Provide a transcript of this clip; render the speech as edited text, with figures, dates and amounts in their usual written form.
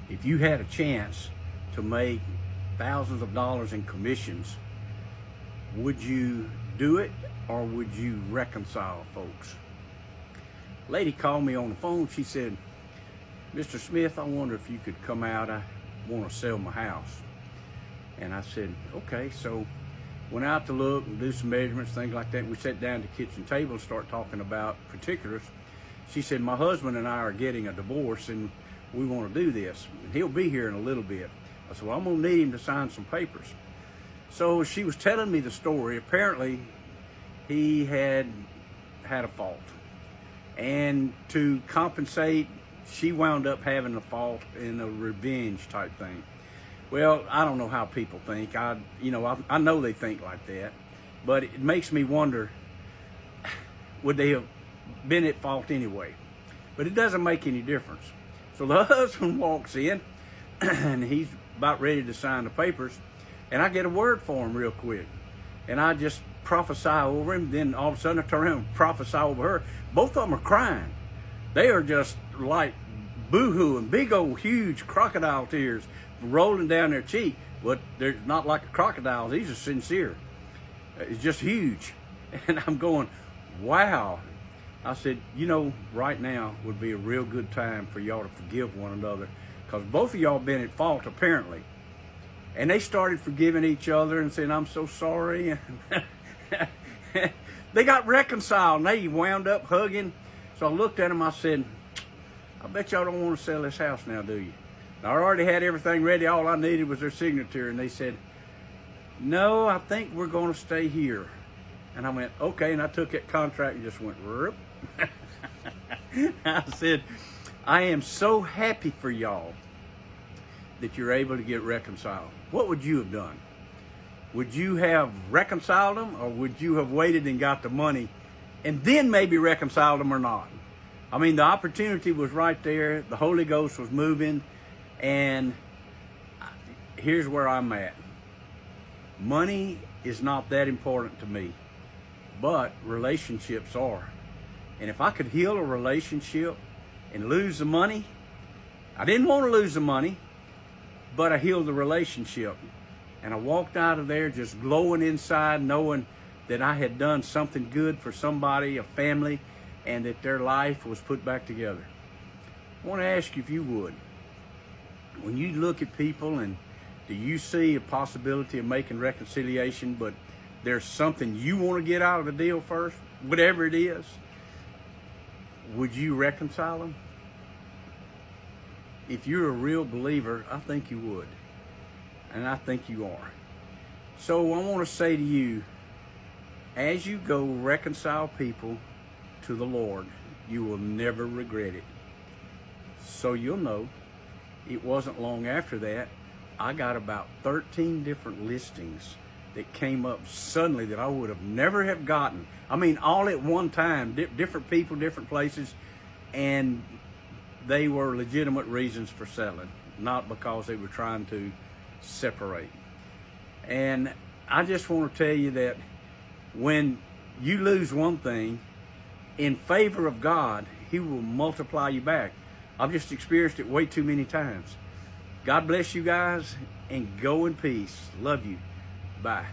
If you had a chance to make thousands of dollars in commissions, would you do it or would you reconcile folks? Lady called me on the phone. She said, Mr. Smith, I wonder if you could come out. I want to sell my house. And I said, okay. So went out to look and do some measurements, things like that. We sat down at the kitchen table and start talking about particulars. She said, my husband and I are getting a divorce and we want to do this. And he'll be here in a little bit. I said, well, I'm going to need him to sign some papers. So she was telling me the story. Apparently, he had a fault. And to compensate, she wound up having a fault in a revenge type thing. Well, I don't know how people think. I know they think like that. But it makes me wonder, would they have been at fault anyway? But it doesn't make any difference. So the husband walks in, and he's about ready to sign the papers, and I get a word for him real quick. And I just prophesy over him. Then all of a sudden I turn around and prophesy over her. Both of them are crying. They are just like boo-hooing, big old huge crocodile tears rolling down their cheek. But they're not like a crocodile. These are sincere. It's just huge. And I'm going, wow. I said, right now would be a real good time for y'all to forgive one another, because both of y'all been at fault apparently. And they started forgiving each other and saying, I'm so sorry. They got reconciled and they wound up hugging. So I looked at them, I said, I bet y'all don't want to sell this house now, do you? I already had everything ready. All I needed was their signature. And they said, no, I think we're going to stay here. And I went, okay. And I took that contract and just went, rip. I said, I am so happy for y'all that you're able to get reconciled. What would you have done? Would you have reconciled them, or would you have waited and got the money and then maybe reconciled them or not? I mean, the opportunity was right there. The Holy Ghost was moving. And here's where I'm at. Money is not that important to me, but relationships are. And if I could heal a relationship and lose the money, I didn't want to lose the money, but I healed the relationship. And I walked out of there just glowing inside, knowing that I had done something good for somebody, a family, and that their life was put back together. I want to ask you if you would. When you look at people, and do you see a possibility of making reconciliation, but there's something you want to get out of the deal first, whatever it is, would you reconcile them? If you're a real believer, I think you would. And I think you are. So I want to say to you, as you go reconcile people to the Lord, you will never regret it. So you'll know, it wasn't long after that, I got about 13 different listings that came up suddenly that I would have never have gotten. I mean, all at one time, different people, different places, and they were legitimate reasons for selling, not because they were trying to separate. And I just want to tell you that when you lose one thing in favor of God, He will multiply you back. I've just experienced it way too many times. God bless you guys, and go in peace. Love you. Bye.